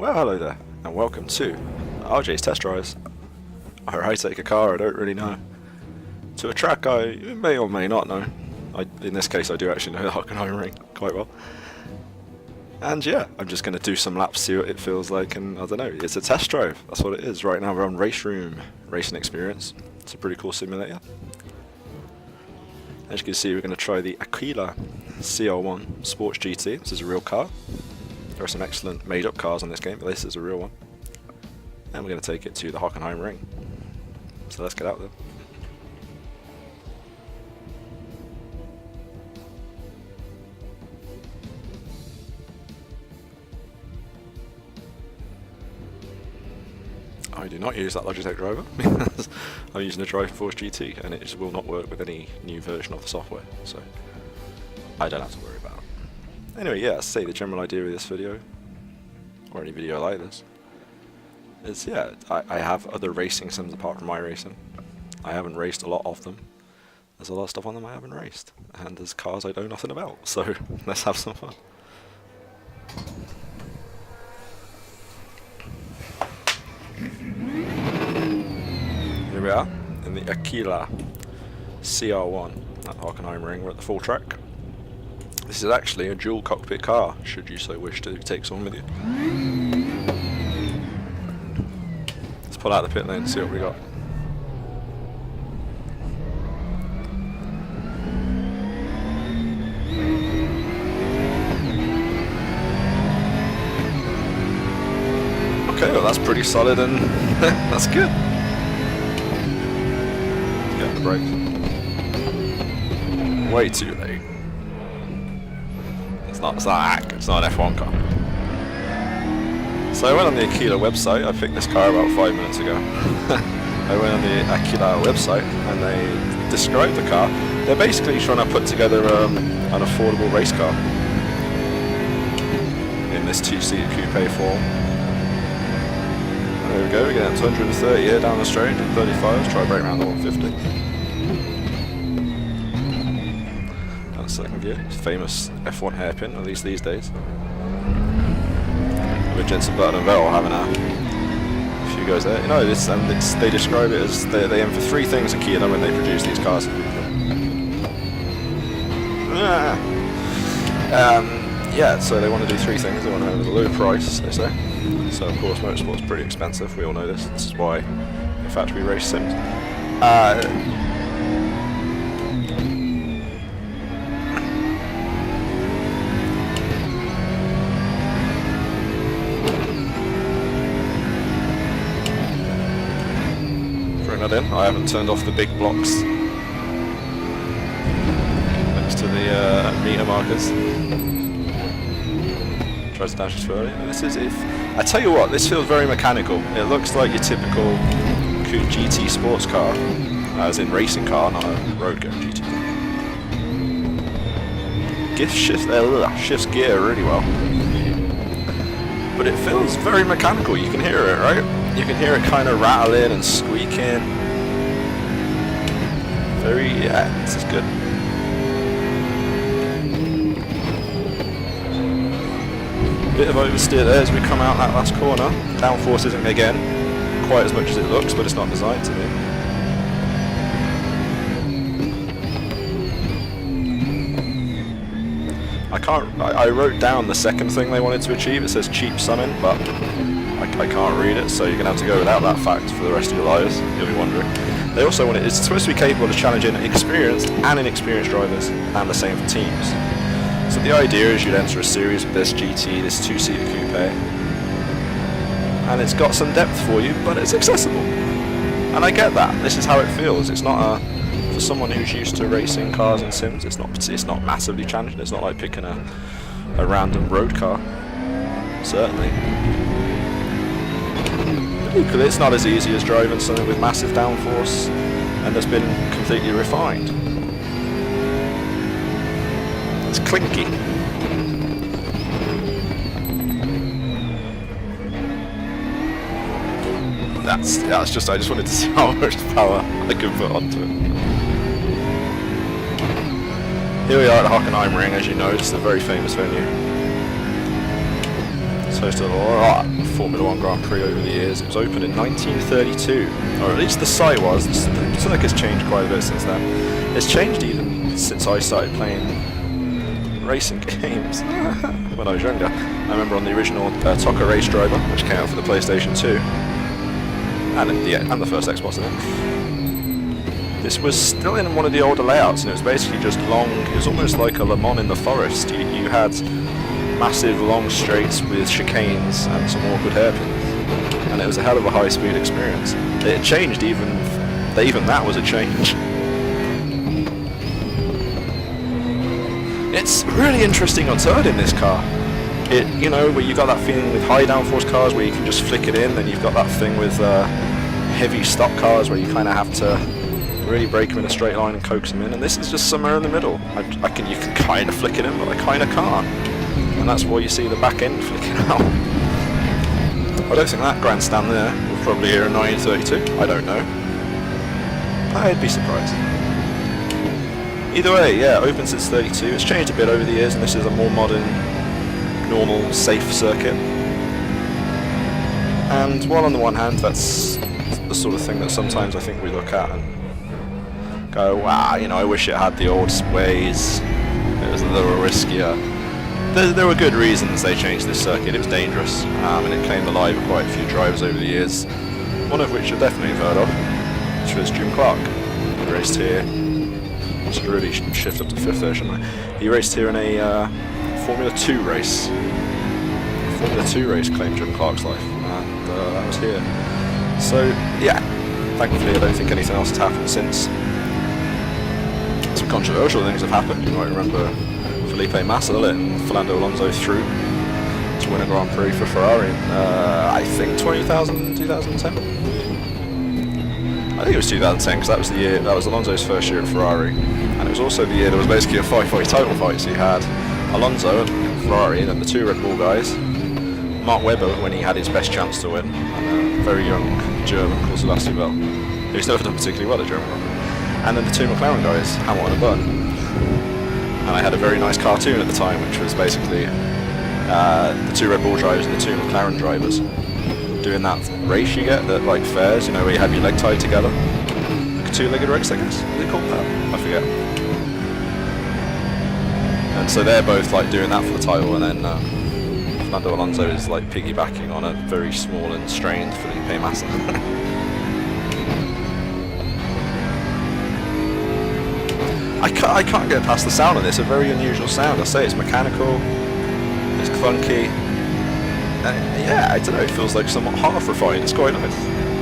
Well, hello there, and welcome to RJ's Test Drives, where I take a car I don't really know to a track I may or may not know. In this case, I do actually know the Hockenheimring quite well. And yeah, I'm just going to do some laps, see what it feels like, and I don't know, it's a test drive. That's what it is. Right now we're on Raceroom Racing Experience. It's a pretty cool simulator. As you can see, we're going to try the Aquila CR1 Sports GT. This is a real car. There are some excellent made-up cars on this game, but this is a real one. And we're going to take it to the Hockenheimring. So let's get out there. I do not use that Logitech driver because I'm using a Force GT and it just will not work with any new version of the software, so I don't have to worry about it. Anyway, yeah, say the general idea of this video, or any video like this, is yeah, I have other racing sims apart from iRacing. I haven't raced a lot of them. There's a lot of stuff on them I haven't raced, and there's cars I know nothing about, so let's have some fun. Here we are, in the Aquila CR1 at Hockenheimring. We're at the full track. This is actually a dual cockpit car, should you so wish to take someone with you. Let's pull out the pit lane and see what we got. Okay, well that's pretty solid and that's good. Get the brakes. Way too late. It's not an F1 car. So I went on the Aquila website. I picked this car about 5 minutes ago. I went on the Aquila website and they described the car. They're basically trying to put together an affordable race car in this two-seater coupe form. There we go, we're getting up to 130 here down the straight, 135, let's try to break around the 150. And second gear, famous F1 hairpin, at least these days. With Jensen Button and Vettel having a few goes there. You know, they describe it as they aim for three things at Kia when they produce these cars. Yeah, so they want to do three things. They want to have a low price, they say. So of course motorsport's pretty expensive, we all know this. This is why in fact we race sims. Throwing that in, I haven't turned off the big blocks next to the meter markers. Tries to dash too early. This is I tell you what, this feels very mechanical. It looks like your typical GT sports car, as in racing car, not a road going GT. Shifts gear really well, but it feels very mechanical. You can hear it, right? You can hear it kind of rattling and squeaking. This is good. Bit of oversteer there as we come out that last corner. Downforce isn't again quite as much as it looks, but it's not designed to be. I wrote down the second thing they wanted to achieve. It says cheap summon, but I can't read it, so you're going to have to go without that fact for the rest of your lives. You'll be wondering. They also want it's supposed to be capable of challenging experienced and inexperienced drivers, and the same for teams. So the idea is you'd enter a series with this GT, this two-seater coupe, and it's got some depth for you, but it's accessible. And I get that. This is how it feels. It's not for someone who's used to racing cars and sims. It's not massively challenging. It's not like picking a random road car. Certainly. But equally, it's not as easy as driving something with massive downforce and that's been completely refined. It's clinky. That's just, I just wanted to see how much power I could put onto it. Here we are at Hockenheimring, as you know, it's a very famous venue. It's hosted a lot of Formula 1 Grand Prix over the years. It was opened in 1932, or at least the site was. The circuit's changed quite a bit since then. It's changed even since I started playing racing games when I was younger. I remember on the original Tokka Race Driver, which came out for the PlayStation 2, and the first Xbox, I think. This was still in one of the older layouts, and it was basically just long. It was almost like a Le Mans in the forest. You had massive long straights with chicanes and some awkward hairpins, and it was a hell of a high-speed experience. It changed even that was a change. It's really interesting on turn in this car. You know, where you got that feeling with high downforce cars where you can just flick it in, then you've got that thing with heavy stock cars where you kind of have to really break them in a straight line and coax them in, and this is just somewhere in the middle. You can kind of flick it in, but I kind of can't. And that's why you see the back end flicking out. I don't think that grandstand there was probably here in 1932. I don't know. I'd be surprised. Either way, yeah, open since 32. It's changed a bit over the years, and this is a more modern, normal, safe circuit. And while on the one hand, that's the sort of thing that sometimes I think we look at and go, wow, you know, I wish it had the old ways. It was a little riskier. There were good reasons they changed this circuit. It was dangerous, and it claimed the life of quite a few drivers over the years, one of which I've definitely heard of, which was Jim Clark. He raced here. Should really shift up to 5th there, shouldn't I? He raced here in a Formula 2 race. Formula 2 race claimed Jim Clark's life, and that was here. So, yeah, thankfully I don't think anything else has happened since. Some controversial things have happened. You might remember Felipe Massa letting Fernando Alonso through to win a Grand Prix for Ferrari in, I think 2010? I think it was 2010 because that was the year, that was Alonso's first year at Ferrari, and it was also the year there was basically a 5-fight title fight. So you had Alonso at Ferrari and then the two Red Bull guys, Mark Webber when he had his best chance to win, and a very young German called Sebastian Vettel, who's never done particularly well at German Grand Prix, and then the two McLaren guys, Hamilton and Button. And I had a very nice cartoon at the time, which was basically the two Red Bull drivers and the two McLaren drivers doing that race you get that like fairs, you know, where you have your leg tied together, like a two-legged race, I guess. Is it called that? I forget. And so they're both like doing that for the title, and then Fernando Alonso is like piggybacking on a very small and strained Felipe Massa. I can't get past the sound of this. A very unusual sound. I say it's mechanical, it's clunky. Yeah, I don't know, it feels like somewhat half refined. It's quite nice.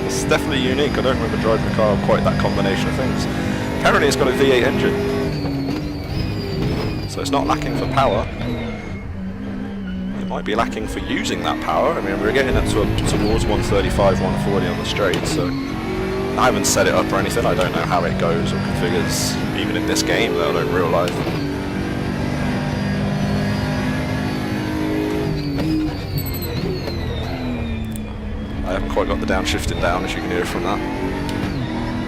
It's definitely unique. I don't remember driving a car with quite that combination of things. Apparently it's got a V8 engine, so it's not lacking for power. It might be lacking for using that power. I mean, we're getting up towards 135, 140 on the straight, so I haven't set it up or anything. I don't know how it goes or configures, even in this game, let alone real life. I haven't quite got the downshifting down, as you can hear from that.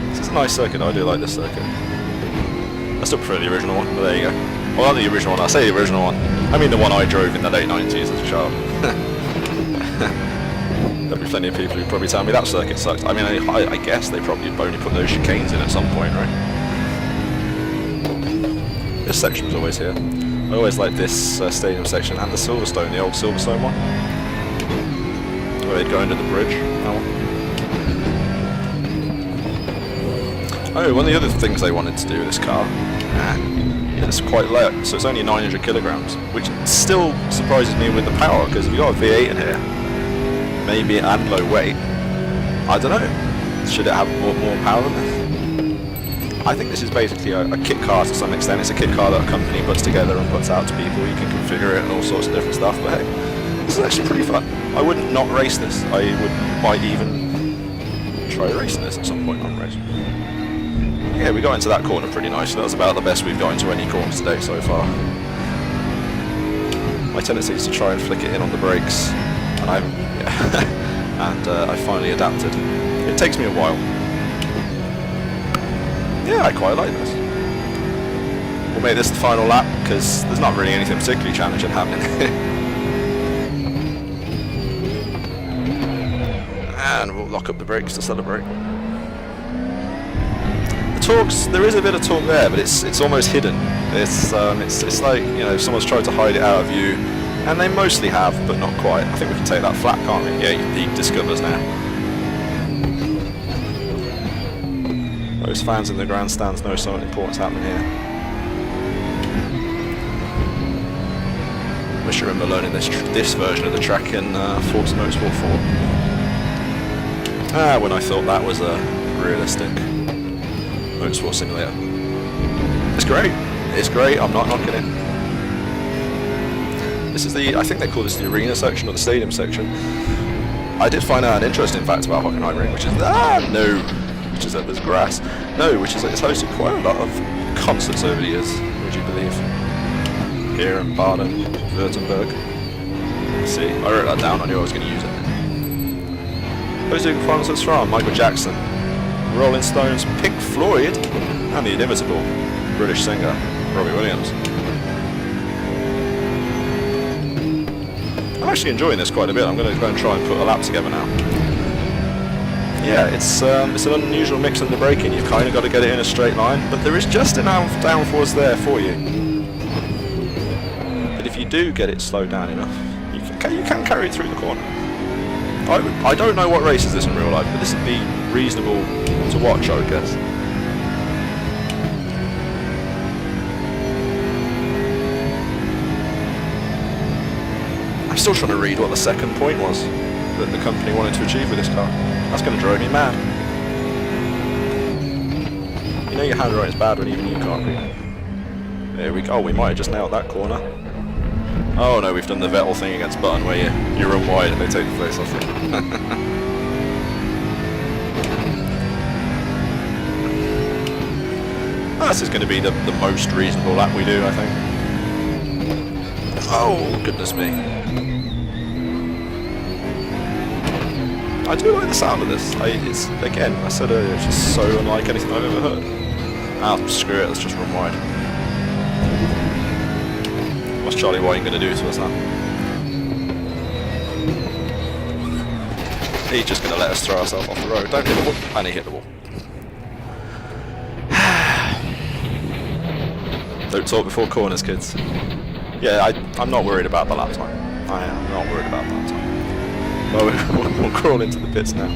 This is a nice circuit. I do like this circuit. I still prefer the original one, but there you go. Well, not the original one. I say the original one. I mean the one I drove in the late 90s as a child. There'll be plenty of people who probably tell me that circuit sucks. I mean, I guess they probably only put those chicanes in at some point, right? This section was always here. I always liked this stadium section and the Silverstone, the old Silverstone one, where they'd go under the bridge. Oh, one of the other things they wanted to do with this car, it's quite light, so it's only 900 kilograms, which still surprises me with the power, because if you've got a V8 in here, maybe and low weight, I don't know, should it have more power than this? I think this is basically a kit car to some extent. It's a kit car that a company puts together and puts out to people. You can configure it and all sorts of different stuff, but hey, this is actually pretty fun. I wouldn't not race this. I might even try racing this at some point on race. Yeah, we got into that corner pretty nicely. That was about the best we've got into any corners today so far. My tendency is to try and flick it in on the brakes, and I finally adapted. It takes me a while. Yeah, I quite like this. We'll make this the final lap, because there's not really anything particularly challenging happening. And we'll lock up the brakes to celebrate. The torque's, there is a bit of torque there, but it's almost hidden. It's like, you know, someone's tried to hide it out of view, and they mostly have, but not quite. I think we can take that flat, can't we? Yeah, he discovers now. Those fans in the grandstands know something important's happening here. Wish I remember learning this version of the track in Forza Motorsport 4. When I thought that was a realistic motorsport simulator. It's great. It's great. I'm not knocking it. This is the, I think they call this the arena section or the stadium section. I did find out an interesting fact about Hockenheimring, which is which is that there's grass. No, which is that it's hosted quite a lot of concerts over the years. Would you believe? Here in Baden, Württemberg. See, I wrote that down. I knew I was going to use it. Who's doing performances from? Michael Jackson, Rolling Stones, Pink Floyd, and the inimitable British singer Robbie Williams. I'm actually enjoying this quite a bit. I'm going to go and try and put a lap together now. Yeah, it's an unusual mix in the braking. You've kind of got to get it in a straight line, but there is just enough downforce there for you. But if you do get it slowed down enough, you can carry it through the corner. I don't know what race is this in real life, but this would be reasonable to watch, I would guess. I'm still trying to read what the second point was that the company wanted to achieve with this car. That's going to drive me mad. You know your handwriting's bad when even you can't read it. There we go. Oh, we might have just nailed that corner. Oh no, we've done the Vettel thing against Button where you run wide and they take the place off you. This is going to be the most reasonable lap we do, I think. Oh, goodness me. I do like the sound of this. It's, again, I said earlier, it's just so unlike anything I've ever heard. Screw it, let's just run wide. What's Charlie White going to do to us now? He's just going to let us throw ourselves off the road. Don't hit the wall. And he hit the wall. Don't talk before corners, kids. Yeah, I'm not worried about the lap time. I am not worried about that time. Well, we'll crawl into the pits now.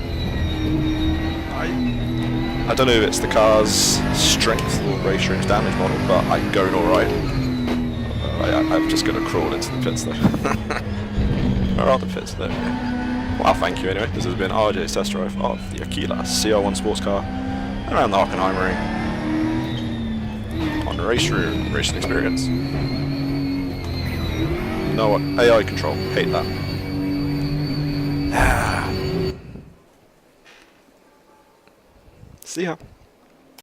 I don't know if it's the car's strength or Raceroom's damage model, but I'm going alright. I'm just going to crawl into the pits though. Where are the pits? There we go. Well, thank you anyway. This has been RJ's test drive of the Aquila CR1 Sports car around the Hockenheimring on the Raceroom Racing Experience. No AI control. Hate that. See ya.